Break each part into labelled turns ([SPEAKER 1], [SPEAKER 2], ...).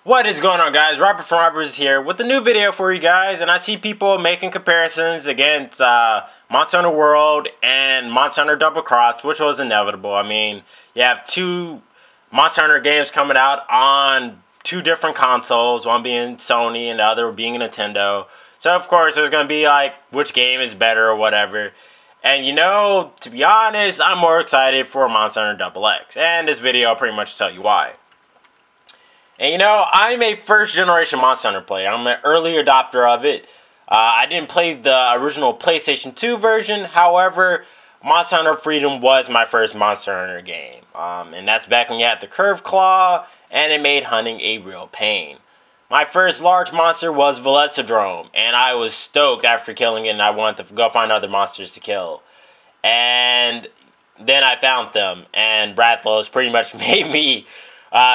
[SPEAKER 1] What is going on, guys? Robert from Robert's here with a new video for you guys, and I see people making comparisons against Monster Hunter World and Monster Hunter Double Cross, which was inevitable. I mean, you have two Monster Hunter games coming out on two different consoles, one being Sony and the other being Nintendo. So, of course, there's going to be like, which game is better or whatever. And you know, to be honest, I'm more excited for Monster Hunter Double X, and this video will pretty much tell you why. And you know, I'm a first generation Monster Hunter player. I'm an early adopter of it. I didn't play the original PlayStation 2 version. However, Monster Hunter Freedom was my first Monster Hunter game. And that's back when you had the Curved Claw, and it made hunting a real pain. My first large monster was Velocidrome, and I was stoked after killing it, and I wanted to go find other monsters to kill. And then I found them, and Rathalos pretty much made me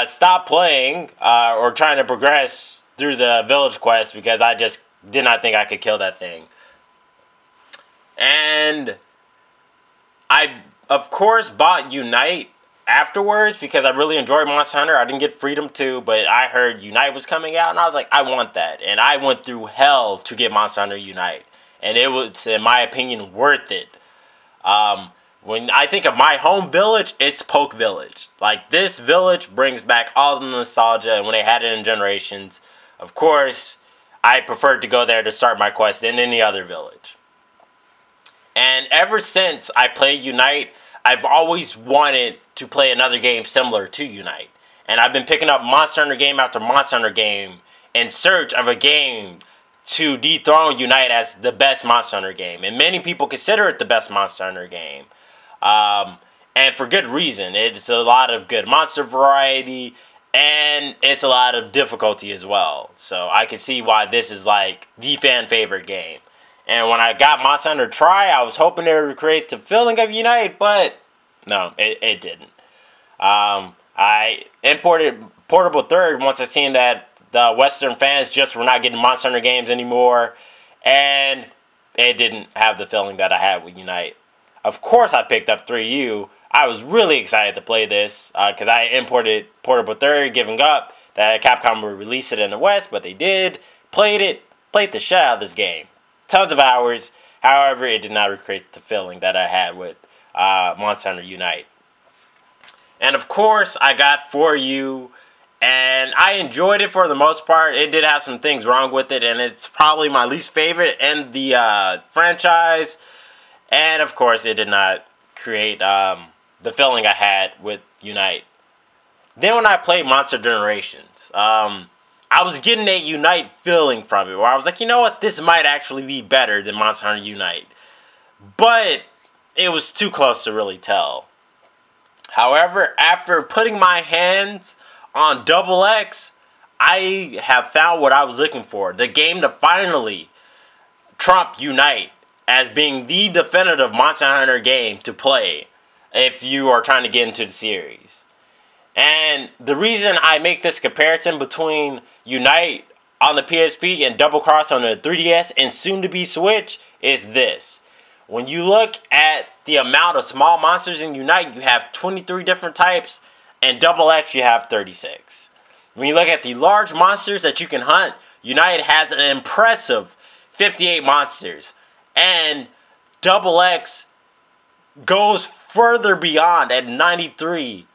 [SPEAKER 1] stop playing or trying to progress through the village quest because I just did not think I could kill that thing. And I, of course, bought Unite afterwards because I really enjoyed Monster Hunter. I didn't get Freedom 2, but I heard Unite was coming out, and I was like, I want that. And I went through hell to get Monster Hunter Unite. And it was, in my opinion, worth it. When I think of my home village, it's Poke Village. Like, this village brings back all the nostalgia, and when they had it in Generations, of course, I preferred to go there to start my quest than any other village. And ever since I played Unite, I've always wanted to play another game similar to Unite. And I've been picking up Monster Hunter game after Monster Hunter game in search of a game to dethrone Unite as the best Monster Hunter game. And many people consider it the best Monster Hunter game. And for good reason. It's a lot of good monster variety, and it's a lot of difficulty as well. So I can see why this is like the fan favorite game. And when I got Monster Hunter Tri, I was hoping it would create the feeling of Unite, but no, it didn't. I imported Portable Third once I seen that the Western fans just were not getting Monster Hunter games anymore, and it didn't have the feeling that I had with Unite. Of course, I picked up 3U. I was really excited to play this because I imported Portable Third, giving up that Capcom would release it in the West, but they did. Played the shit out of this game. Tons of hours. However, it did not recreate the feeling that I had with Monster Hunter Unite. And of course, I got 4U, and I enjoyed it for the most part. It did have some things wrong with it, and it's probably my least favorite in the franchise. And of course, it did not create the feeling I had with Unite. Then when I played Monster Generations, I was getting a Unite feeling from it, where I was like, you know what, this might actually be better than Monster Hunter Unite. But it was too close to really tell. However, after putting my hands on Double X, I have found what I was looking for. The game to finally trump Unite as being the definitive Monster Hunter game to play if you are trying to get into the series. And the reason I make this comparison between Unite on the PSP and Double Cross on the 3DS and soon to be Switch is this. When you look at the amount of small monsters in Unite, you have 23 different types, and Double X you have 36. When you look at the large monsters that you can hunt, Unite has an impressive 58 monsters. And Double X goes further beyond at 93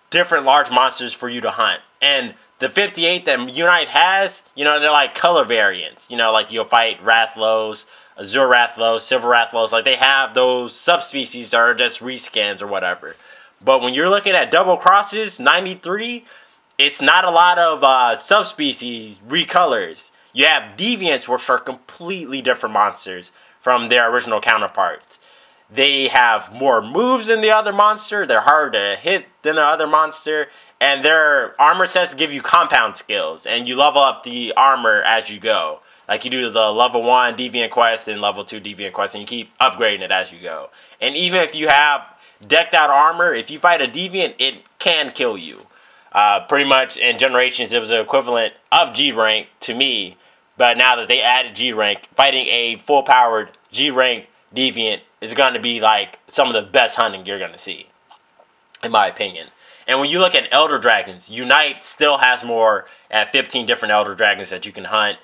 [SPEAKER 1] different large monsters for you to hunt. And the 58 that Unite has, you know, they're like color variants. You know, like you'll fight Rathalos, Azure Rathalos, Silver Rathalos. Like they have those subspecies that are just reskins or whatever. But when you're looking at Double Crosses, 93, it's not a lot of subspecies recolors. You have Deviants, which are completely different monsters from their original counterparts. They have more moves than the other monster. They're harder to hit than the other monster. And their armor sets give you compound skills. And you level up the armor as you go. Like you do the level 1 Deviant quest and level 2 Deviant quest. And you keep upgrading it as you go. And even if you have decked out armor, if you fight a Deviant, it can kill you. Pretty much in Generations, it was the equivalent of G rank to me. But now that they added G rank, fighting a full-powered G rank Deviant is going to be like some of the best hunting you're going to see, in my opinion. And when you look at Elder Dragons, Unite still has more at 15 different Elder Dragons that you can hunt,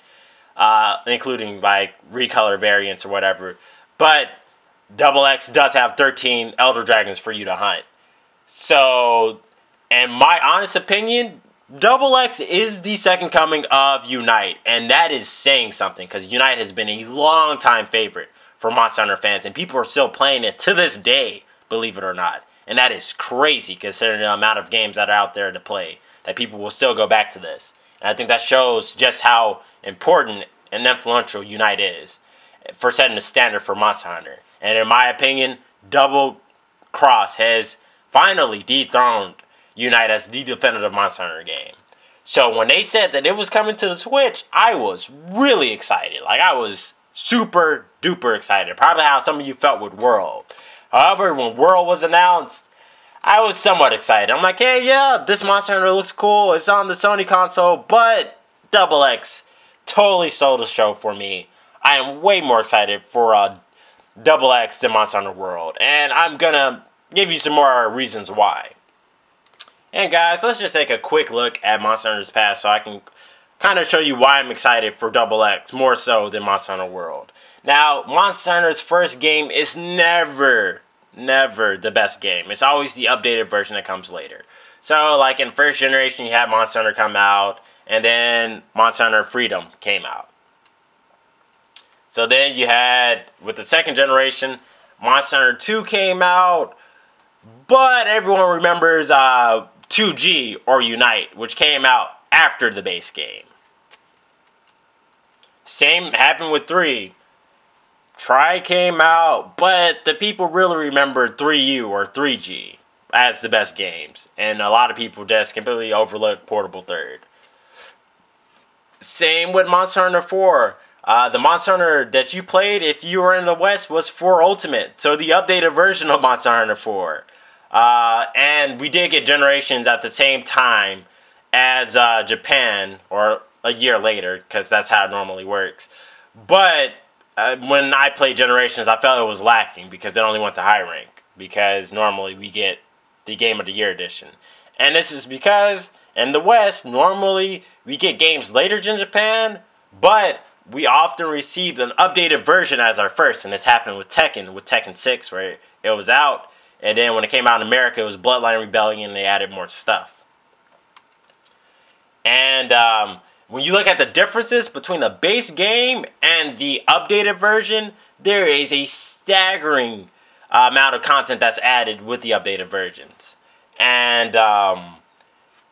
[SPEAKER 1] including like recolor variants or whatever. But Double X does have 13 Elder Dragons for you to hunt. So, in my honest opinion, Double X is the second coming of Unite, and that is saying something, because Unite has been a long-time favorite for Monster Hunter fans, and people are still playing it to this day, believe it or not. And that is crazy, considering the amount of games that are out there to play, that people will still go back to this. And I think that shows just how important and influential Unite is for setting the standard for Monster Hunter. And in my opinion, Double Cross has finally dethroned Unite as the definitive Monster Hunter game. So when they said that it was coming to the Switch, I was really excited. Like, I was super duper excited. Probably how some of you felt with World. However, when World was announced, I was somewhat excited. I'm like, hey, yeah, this Monster Hunter looks cool. It's on the Sony console, but Double X totally stole the show for me. I am way more excited for Double X than Monster Hunter World. And I'm gonna give you some more reasons why. And guys, let's just take a quick look at Monster Hunter's past so I can kind of show you why I'm excited for Double X more so than Monster Hunter World. Now, Monster Hunter's first game is never the best game. It's always the updated version that comes later. So, like in first generation, you had Monster Hunter come out, and then Monster Hunter Freedom came out. So then you had, with the second generation, Monster Hunter 2 came out, but everyone remembers 2G or Unite, which came out after the base game. Same happened with 3. Tri came out, but the people really remembered 3U or 3G as the best games. And a lot of people just completely overlooked Portable Third. Same with Monster Hunter 4. The Monster Hunter that you played, if you were in the West, was 4 Ultimate. So the updated version of Monster Hunter 4. And we did get Generations at the same time as Japan, or a year later, because that's how it normally works. But when I played Generations, I felt it was lacking because it only went to high rank, because normally we get the Game of the Year edition. And this is because in the West, normally we get games later than Japan, but we often receive an updated version as our first, and this happened with Tekken 6, where it was out. And then when it came out in America, it was Bloodline Rebellion, and they added more stuff. And when you look at the differences between the base game and the updated version, there is a staggering amount of content that's added with the updated versions. And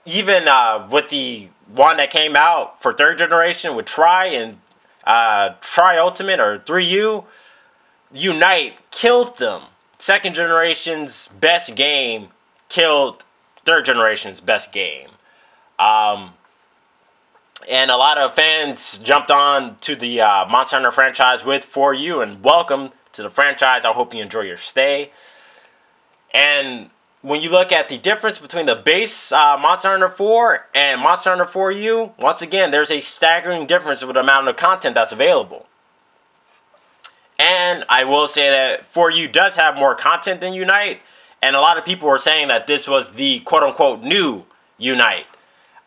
[SPEAKER 1] even with the one that came out for third generation with Tri and Tri Ultimate or 3U, Unite killed them. Second generation's best game killed third generation's best game. And a lot of fans jumped on to the Monster Hunter franchise with 4U, and welcome to the franchise. I hope you enjoy your stay. And when you look at the difference between the base Monster Hunter 4 and Monster Hunter 4U, once again, there's a staggering difference with the amount of content that's available. And I will say that 4U does have more content than Unite, and a lot of people were saying that this was the quote-unquote new Unite.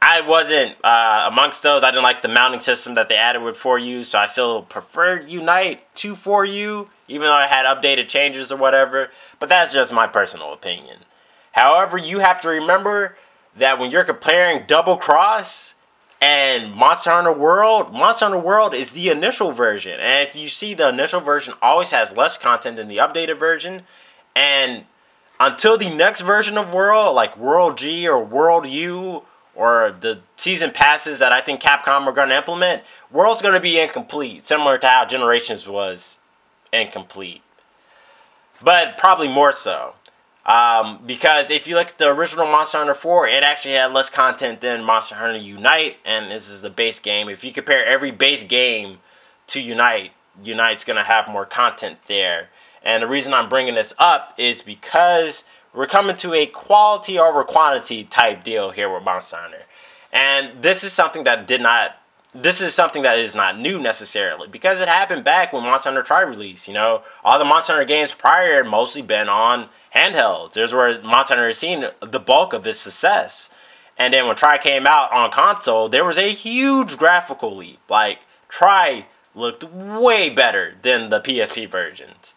[SPEAKER 1] I wasn't amongst those. I didn't like the mounting system that they added with 4U, so I still preferred Unite to 4U, even though I had updated changes or whatever. But that's just my personal opinion. However, you have to remember that when you're comparing Double Cross and Monster Hunter World is the initial version. And if you see, the initial version always has less content than the updated version. And until the next version of World, like World G or World U, or the season passes that I think Capcom are going to implement, World's going to be incomplete, similar to how Generations was incomplete. But probably more so. Because if you look at the original Monster Hunter 4, it actually had less content than Monster Hunter Unite, and this is the base game. If you compare every base game to Unite, Unite's going to have more content there. And the reason I'm bringing this up is because we're coming to a quality over quantity type deal here with Monster Hunter. And this is something that did not this is something that is not new necessarily, because it happened back when Monster Hunter Tri released. You know, all the Monster Hunter games prior had mostly been on handhelds. There's where Monster Hunter has seen the bulk of its success. And then when Tri came out on console, there was a huge graphical leap. Like, Tri looked way better than the PSP versions.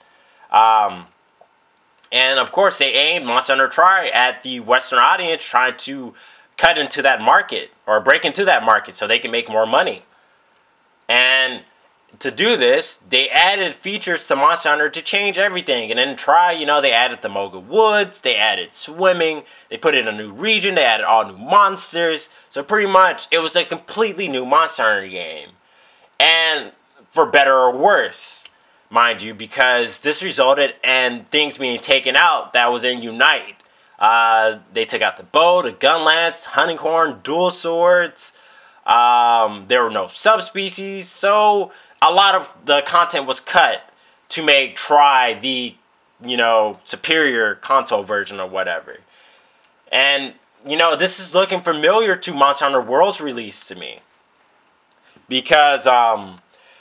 [SPEAKER 1] And of course, they aimed Monster Hunter Tri at the Western audience, trying to cut into that market or break into that market so they can make more money. And to do this, they added features to Monster Hunter to change everything. And then Tri, you know, they added the Moga Woods, they added swimming, they put in a new region, they added all new monsters. So pretty much, it was a completely new Monster Hunter game. And for better or worse, mind you, because this resulted in things being taken out that was in Unite. They took out the bow, the gun lance, hunting horn, dual swords. There were no subspecies, so a lot of the content was cut to make Tri the, you know, superior console version or whatever. And, you know, this is looking familiar to Monster Hunter World's release to me. Because,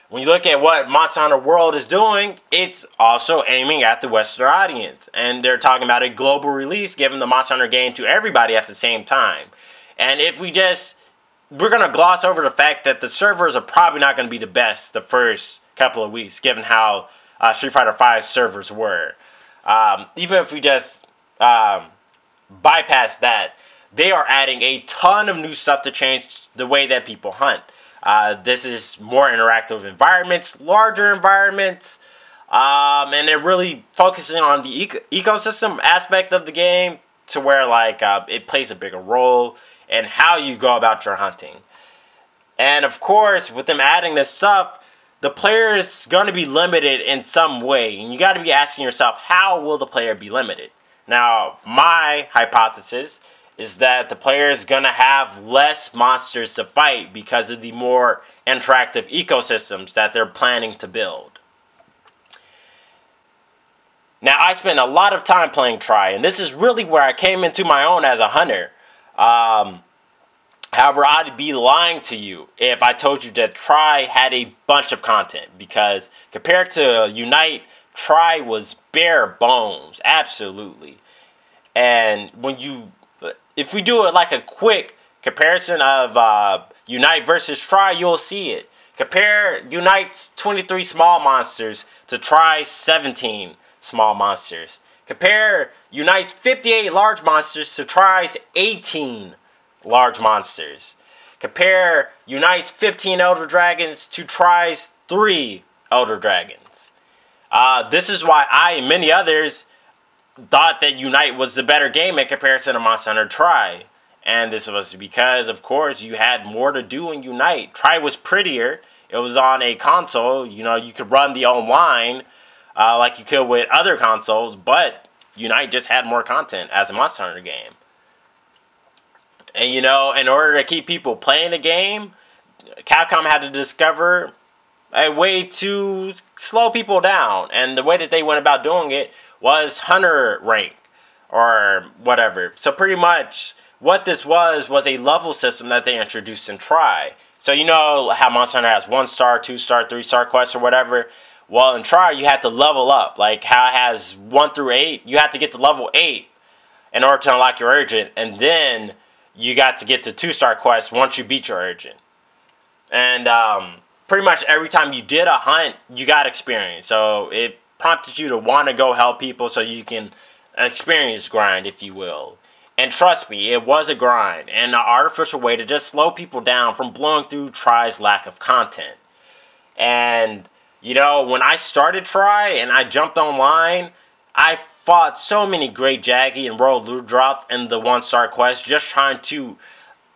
[SPEAKER 1] when you look at what Monster Hunter World is doing, it's also aiming at the Western audience. And they're talking about a global release, giving the Monster Hunter game to everybody at the same time. And if we're going to gloss over the fact that the servers are probably not going to be the best the first couple of weeks, given how Street Fighter V servers were. Even if we just bypass that, they are adding a ton of new stuff to change the way that people hunt. This is more interactive environments, larger environments, and they're really focusing on the ecosystem aspect of the game to where, like, it plays a bigger role in how you go about your hunting. And of course, with them adding this stuff, the player is going to be limited in some way, and you got to be asking yourself, how will the player be limited? Now, my hypothesis is that the player is going to have less monsters to fight because of the more interactive ecosystems that they're planning to build. Now, I spent a lot of time playing Tri, and this is really where I came into my own as a hunter. However, I'd be lying to you if I told you that Tri had a bunch of content, because compared to Unite, Tri was bare bones, absolutely. And if we do it like a quick comparison of Unite versus Tri, you'll see it. Compare Unite's 23 small monsters to Tri's 17 small monsters. Compare Unite's 58 large monsters to Tri's 18 large monsters. Compare Unite's 15 Elder Dragons to Tri's 3 Elder Dragons. This is why I and many others thought that Unite was the better game in comparison to Monster Hunter Tri. And this was because, of course, you had more to do in Unite. Tri was prettier. It was on a console. You know, you could run the online like you could with other consoles, but Unite just had more content as a Monster Hunter game. And, you know, in order to keep people playing the game, Capcom had to discover a way to slow people down. And the way that they went about doing it was Hunter rank or whatever. So pretty much what this was a level system that they introduced in Tri. So you know how Monster Hunter has 1-star, 2-star, 3-star quests or whatever. Well, in Tri you have to level up. Like how it has 1 through 8, you have to get to level 8 in order to unlock your urgent, and then you got to get to 2-star quests once you beat your urgent. And pretty much every time you did a hunt, you got experience. So it prompted you to want to go help people so you can experience grind, if you will. And trust me, it was a grind and an artificial way to just slow people down from blowing through Tri's lack of content. And, you know, when I started Tri and I jumped online, I fought so many Great Jaggy and Royal Ludroth in the 1-star quest just trying to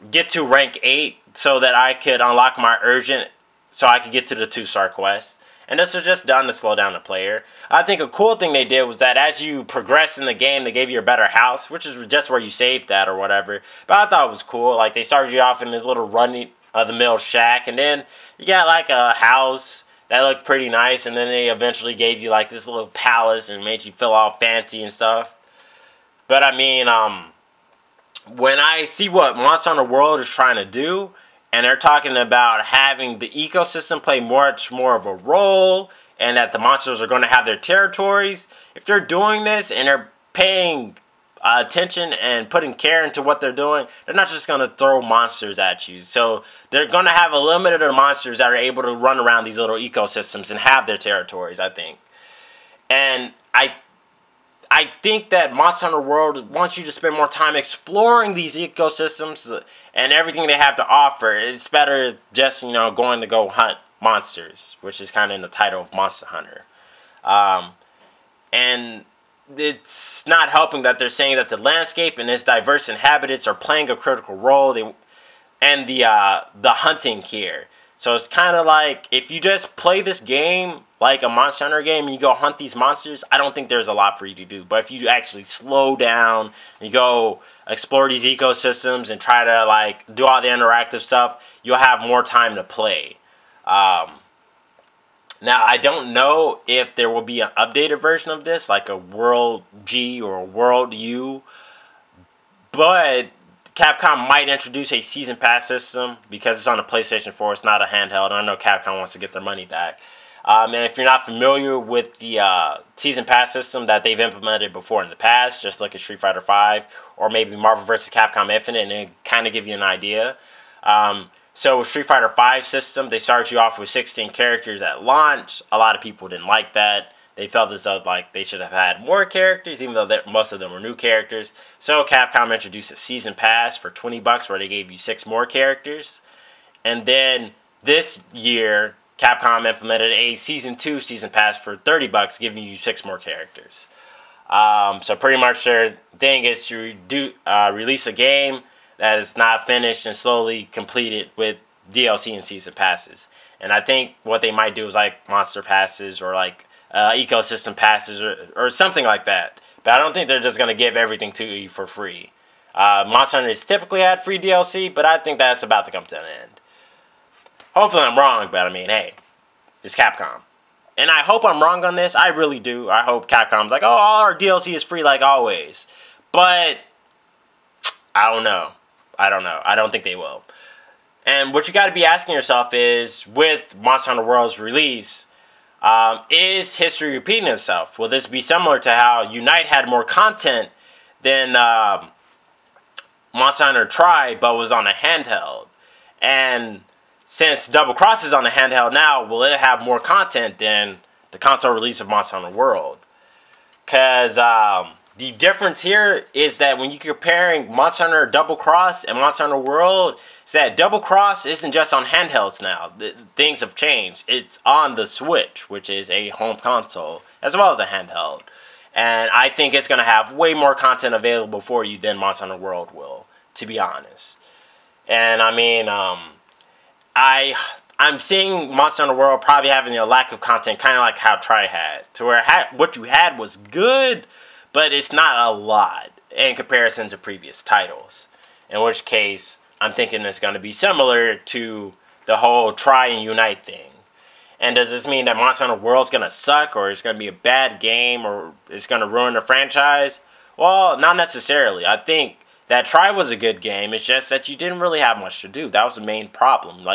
[SPEAKER 1] get to rank 8 so that I could unlock my urgent so I could get to the 2-star quest. And this was just done to slow down the player. I think a cool thing they did was that as you progress in the game, they gave you a better house, which is just where you saved at or whatever. But I thought it was cool. Like, they started you off in this little run-of-the-mill shack, and then you got, like, a house that looked pretty nice, and then they eventually gave you, like, this little palace and made you feel all fancy and stuff. But, I mean, when I see what Monster Hunter World is trying to do, and they're talking about having the ecosystem play much more of a role, and that the monsters are going to have their territories. If they're doing this and they're paying attention and putting care into what they're doing, they're not just going to throw monsters at you. So they're going to have a limited of monsters that are able to run around these little ecosystems and have their territories, I think. And I think that Monster Hunter World wants you to spend more time exploring these ecosystems and everything they have to offer. It's better just, going to go hunt monsters, which is kind of in the title of Monster Hunter. And it's not helping that they're saying that the landscape and its diverse inhabitants are playing a critical role, and the hunting here. So it's kind of like, if you just play this game like a Monster Hunter game and you go hunt these monsters, I don't think there's a lot for you to do. But if you actually slow down, you go explore these ecosystems and try to do all the interactive stuff, you'll have more time to play. Now, I don't know if there will be an updated version of this, like a World G or a World U, but Capcom might introduce a Season Pass system because it's on the PlayStation 4. It's not a handheld. I know Capcom wants to get their money back. And if you're not familiar with the Season Pass system that they've implemented before in the past, just look at Street Fighter V or maybe Marvel vs. Capcom Infinite, and it kind of give you an idea. So with Street Fighter V system, they start you off with 16 characters at launch. A lot of people didn't like that. They felt as though they should have had more characters, even though most of them were new characters. So Capcom introduced a Season Pass for $20 where they gave you 6 more characters. And then this year, Capcom implemented a Season 2 Season Pass for $30, giving you 6 more characters. So pretty much their thing is to release a game that is not finished and slowly completed with DLC and Season Passes. And I think what they might do is Monster Passes or ecosystem passes or something like that. But I don't think they're just going to give everything to you for free. Monster Hunter has typically had free DLC, but I think that's about to come to an end. Hopefully I'm wrong, but I mean, hey, it's Capcom. And I hope I'm wrong on this. I really do. I hope Capcom's like, oh, all our DLC is free like always. But I don't know. I don't think they will. And what you got to be asking yourself is, with Monster Hunter World's release, is history repeating itself? Will this be similar to how Unite had more content than Monster Hunter Tri, but was on a handheld? And since Double Cross is on a handheld now, will it have more content than the console release of Monster Hunter World? Because the difference here is that when you're comparing Monster Hunter Double Cross and Monster Hunter World, is that Double Cross isn't just on handhelds now. Things have changed. It's on the Switch, which is a home console, as well as a handheld. And I think it's going to have way more content available for you than Monster Hunter World will, to be honest. And I mean, I'm seeing Monster Hunter World probably having a lack of content, kind of like how Tri had. To where what you had was good, but it's not a lot in comparison to previous titles. In which case, I'm thinking it's going to be similar to the whole Tri and Unite thing. And does this mean that Monster Hunter World's going to suck, or it's going to be a bad game, or it's going to ruin the franchise? Well, not necessarily. I think that Tri was a good game. It's just that you didn't really have much to do. That was the main problem.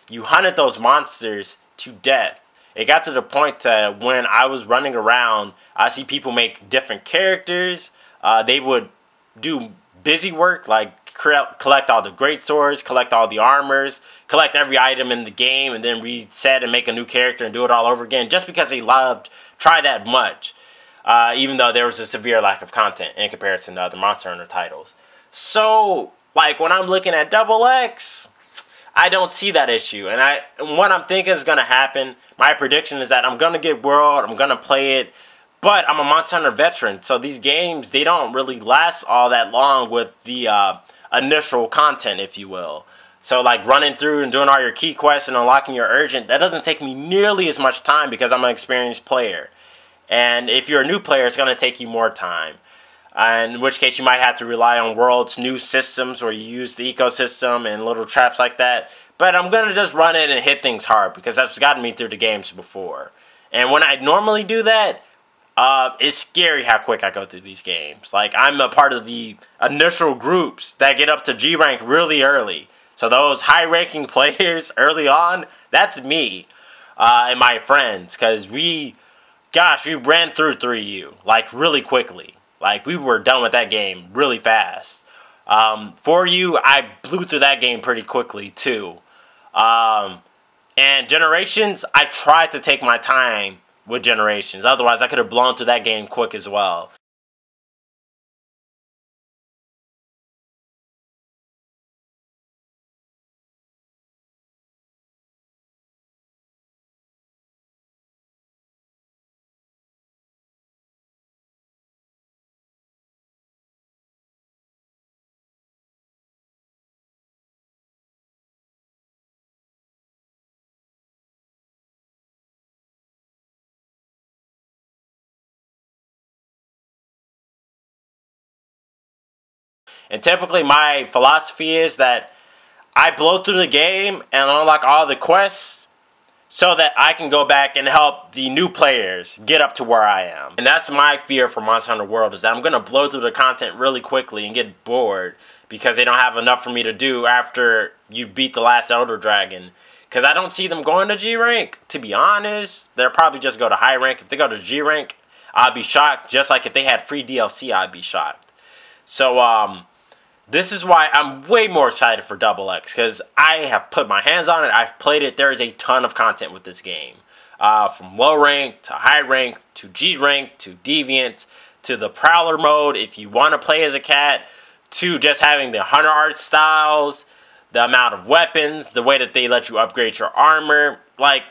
[SPEAKER 1] You hunted those monsters to death. It got to the point that when I was running around, I see people make different characters. They would do busy work, collect all the great swords, collect all the armors, collect every item in the game, and then reset and make a new character and do it all over again, just because they loved Tri that much, even though there was a severe lack of content in comparison to other Monster Hunter titles. So, when I'm looking at Double X, I don't see that issue. And what I'm thinking is going to happen, my prediction is that I'm going to get World, I'm going to play it, but I'm a Monster Hunter veteran, so these games, they don't really last all that long with the initial content, if you will. So running through and doing all your key quests and unlocking your urgent, that doesn't take me nearly as much time because I'm an experienced player. And if you're a new player, it's going to take you more time. In which case you might have to rely on World's new systems where you use the ecosystem and little traps like that. But I'm going to just run it and hit things hard because that's gotten me through the games before. And when I normally do that, it's scary how quick I go through these games. I'm a part of the initial groups that get up to G rank really early. So those high-ranking players early on, that's me and my friends, because we ran through 3U, like, really quickly. Like, we were done with that game really fast. 4U, I blew through that game pretty quickly, too. And Generations, I tried to take my time with Generations. Otherwise, I could have blown through that game quick as well. And typically, my philosophy is that I blow through the game and unlock all the quests so that I can go back and help the new players get up to where I am. And that's my fear for Monster Hunter World, is that I'm going to blow through the content really quickly and get bored because they don't have enough for me to do after you beat the last Elder Dragon. Because I don't see them going to G rank, to be honest. They'll probably just go to high rank. If they go to G rank, I'd be shocked. Just like if they had free DLC, I'd be shocked. So, this is why I'm way more excited for Double X, because I have put my hands on it. I've played it. There is a ton of content with this game. From low rank to high rank to G rank to Deviant to the Prowler mode if you want to play as a cat, to just having the Hunter art styles, the amount of weapons, the way that they let you upgrade your armor. Like,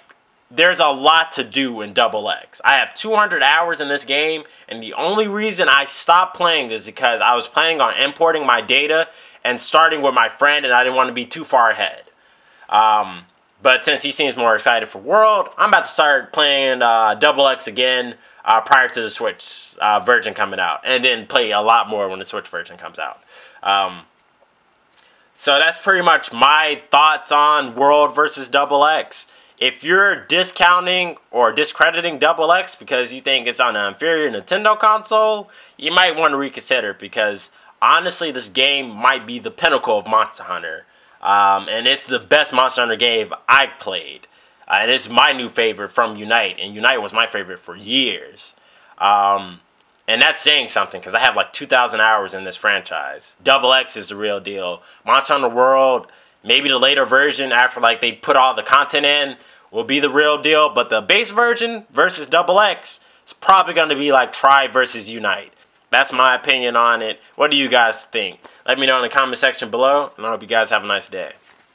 [SPEAKER 1] there's a lot to do in Double X. I have 200 hours in this game, and the only reason I stopped playing is because I was planning on importing my data and starting with my friend, and I didn't want to be too far ahead. But since he seems more excited for World, I'm about to start playing Double X again prior to the Switch version coming out, and then play a lot more when the Switch version comes out. So that's pretty much my thoughts on World versus Double X. If you're discounting or discrediting Double X because you think it's on an inferior Nintendo console, you might want to reconsider, because honestly, this game might be the pinnacle of Monster Hunter. And it's the best Monster Hunter game I've played. And it's my new favorite from Unite, and Unite was my favorite for years. And that's saying something, because I have like 2,000 hours in this franchise. Double X is the real deal. Monster Hunter World, maybe the later version after like they put all the content in, will be the real deal. But the base version versus Double X is probably going to be like Tri versus Unite. That's my opinion on it. What do you guys think? Let me know in the comment section below, and I hope you guys have a nice day.